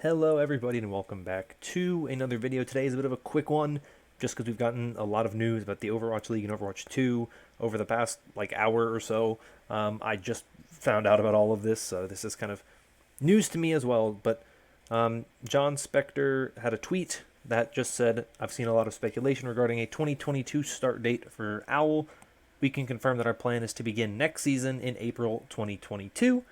Hello everybody and welcome back to another video. Today is a bit of a quick one just because we've gotten a lot of news about the Overwatch League and Overwatch 2 over the past hour or so. I just found out about all of this, so this is kind of news to me as well. But John Spector had a tweet that just said, I've seen a lot of speculation regarding a 2022 start date for OWL. We can confirm that our plan is to begin next season in April 2022.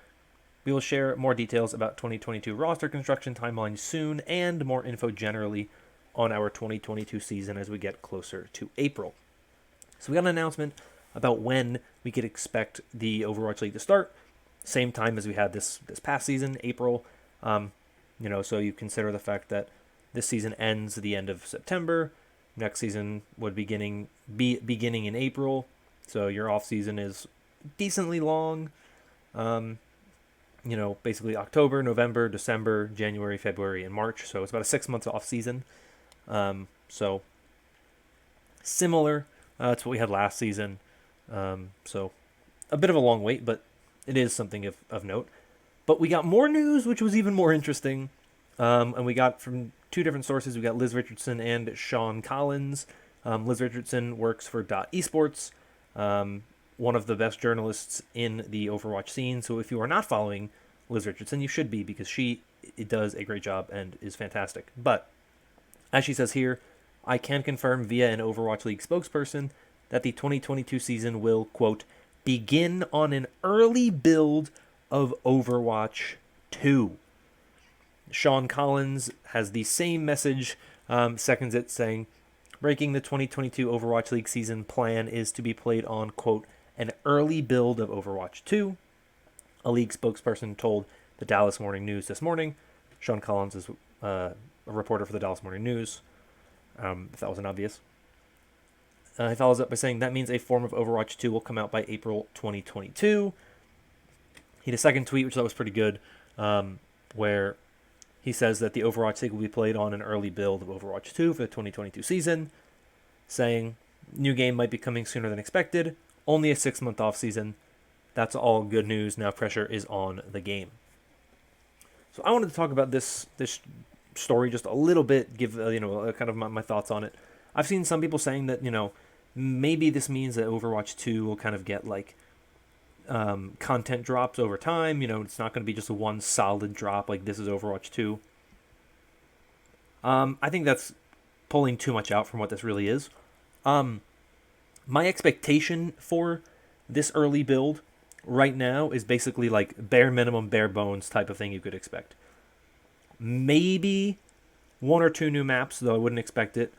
We will share more details about 2022 roster construction timeline soon and more info generally on our 2022 season as we get closer to April. So we got an announcement about when we could expect the Overwatch League to start. Same time as we had this past season, April. So you consider the fact that this season ends at the end of September. Next season would be beginning in April. So your off season is decently long. Basically October, November, December, January, February, and March. So it's about a 6 months off season. So similar to what we had last season. So a bit of a long wait, but it is something of note. But we got more news, which was even more interesting. And we got from two different sources. We got Liz Richardson and Sean Collins. Liz Richardson works for .esports. One of the best journalists in the Overwatch scene. So if you are not following Liz Richardson, you should be, because she does a great job and is fantastic. But as she says here, I can confirm via an Overwatch League spokesperson that the 2022 season will, quote, begin on an early build of Overwatch 2. Sean Collins has the same message, seconds it, saying, breaking the 2022 Overwatch League season plan is to be played on, quote, an early build of Overwatch 2. A league spokesperson told the Dallas Morning News this morning. Sean Collins is a reporter for the Dallas Morning News, if that wasn't obvious. He follows up by saying that means a form of Overwatch 2 will come out by April 2022. He had a second tweet, which I thought was pretty good, where he says that the Overwatch League will be played on an early build of Overwatch 2 for the 2022 season, saying new game might be coming sooner than expected. Only a 6-month off season. That's all good news. Now pressure is on the game. So I wanted to talk about this story just a little bit, give kind of my thoughts on it. I've seen some people saying that maybe this means that Overwatch 2 will kind of get content drops over time. It's not going to be just one solid drop like this is Overwatch 2. I think that's pulling too much out from what this really is. My expectation for this early build right now is basically like bare minimum, bare bones type of thing you could expect. Maybe one or two new maps, though I wouldn't expect it.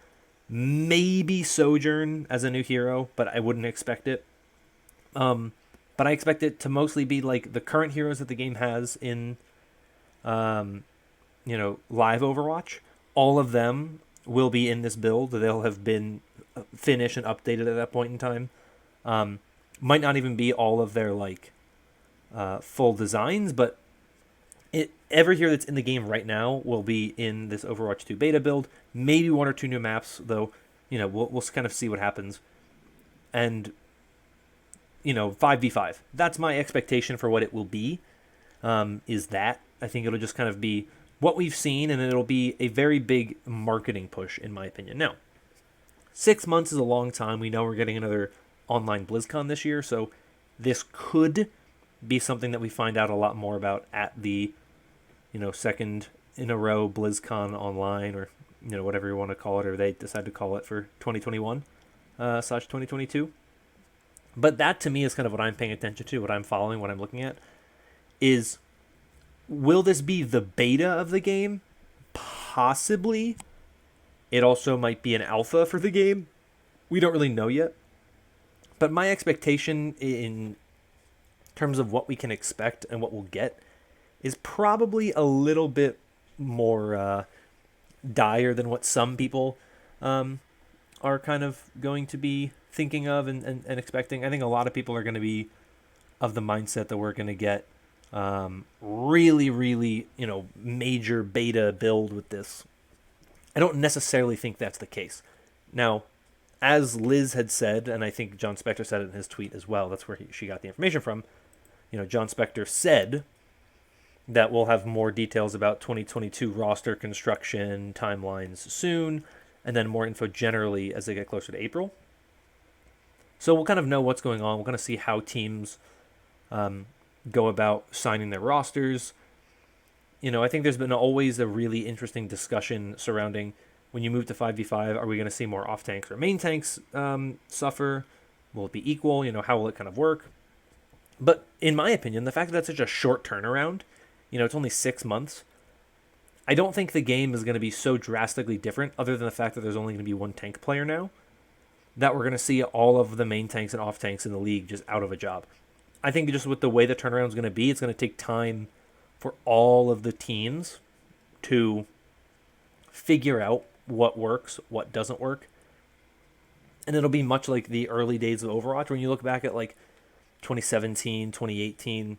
Maybe Sojourn as a new hero, but I wouldn't expect it. But I expect it to mostly be like the current heroes that the game has in, live Overwatch. All of them will be in this build. They'll have been finished and updated at that point in time. Might not even be all of their full designs, but every hero that's in the game right now will be in this Overwatch 2 beta build. Maybe one or two new maps, though. We'll kind of see what happens. And 5v5. That's my expectation for what it will be. Is that I think it'll just kind of be what we've seen, and it'll be a very big marketing push, in my opinion. Now, 6 months is a long time. We know we're getting another online BlizzCon this year, so this could be something that we find out a lot more about at the, second in a row BlizzCon online, or whatever you want to call it, or they decide to call it for 2021 / 2022. But that to me is kind of what I'm paying attention to, what I'm following, what I'm looking at, is will this be the beta of the game? Possibly. It also might be an alpha for the game. We don't really know yet. But my expectation in terms of what we can expect and what we'll get is probably a little bit more dire than what some people are kind of going to be thinking of and expecting. I think a lot of people are going to be of the mindset that we're going to get really, really, major beta build with this. I don't necessarily think that's the case. Now, as Liz had said, and I think John Spector said it in his tweet as well, that's where she got the information from, John Spector said that we'll have more details about 2022 roster construction timelines soon, and then more info generally as they get closer to April. So we'll kind of know what's going on. We'll kind of see how teams go about signing their rosters. I think there's been always a really interesting discussion surrounding when you move to 5v5, are we going to see more off tanks or main tanks suffer? Will it be equal? How will it kind of work? But in my opinion, the fact that that's such a short turnaround, it's only 6 months, I don't think the game is going to be so drastically different, other than the fact that there's only going to be one tank player now, that we're going to see all of the main tanks and off tanks in the league just out of a job. I think just with the way the turnaround is going to be, it's going to take time for all of the teams to figure out what works, what doesn't work. And it'll be much like the early days of Overwatch. When you look back at like 2017, 2018,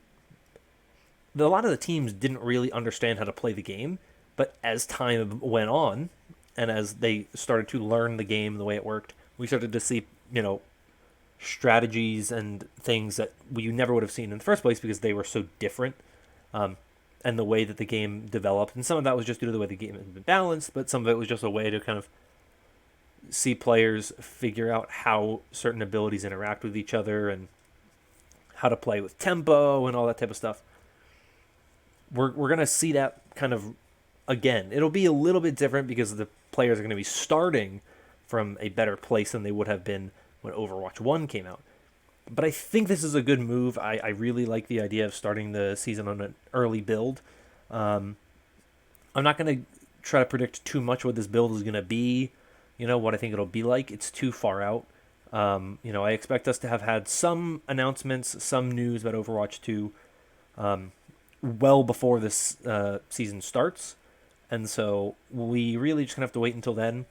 a lot of the teams didn't really understand how to play the game. But as time went on, and as they started to learn the game the way it worked, we started to see, strategies and things that you never would have seen in the first place because they were so different. And the way that the game developed. And some of that was just due to the way the game had been balanced, but some of it was just a way to kind of see players figure out how certain abilities interact with each other and how to play with tempo and all that type of stuff. We're going to see that kind of again. It'll be a little bit different because the players are going to be starting from a better place than they would have been when Overwatch 1 came out. But I think this is a good move. I really like the idea of starting the season on an early build. I'm not going to try to predict too much what this build is going to be, what I think it'll be like. It's too far out. I expect us to have had some announcements, some news about Overwatch 2 well before this season starts. And so we really just going to have to wait until then.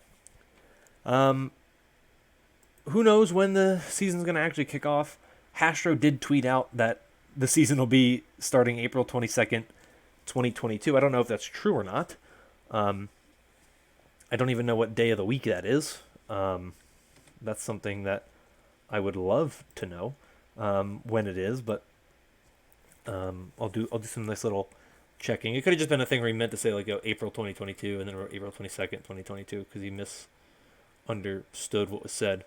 Who knows when the season's going to actually kick off? Hastro did tweet out that the season will be starting April 22nd, 2022. I don't know if that's true or not. I don't even know what day of the week that is. That's something that I would love to know when it is, but I'll do some nice little checking. It could have just been a thing where he meant to say like April 2022 and then wrote April 22nd, 2022 because he misunderstood what was said.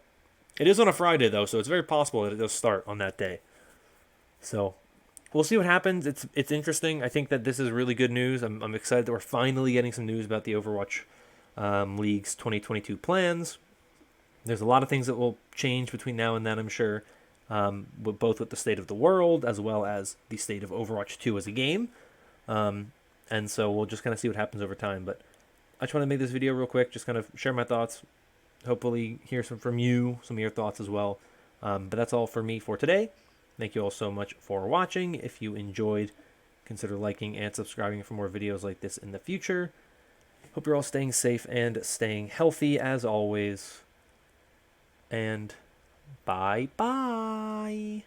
It is on a Friday, though, so it's very possible that it does start on that day. So we'll see what happens. It's interesting. I think that this is really good news. I'm excited that we're finally getting some news about the Overwatch League's 2022 plans. There's a lot of things that will change between now and then, I'm sure, both with the state of the world as well as the state of Overwatch 2 as a game. And so we'll just kind of see what happens over time. But I just want to make this video real quick, just kind of share my thoughts. Hopefully hear some from you, some of your thoughts as well. But that's all for me for today. Thank you all so much for watching. If you enjoyed, consider liking and subscribing for more videos like this in the future. Hope you're all staying safe and staying healthy as always. And bye-bye.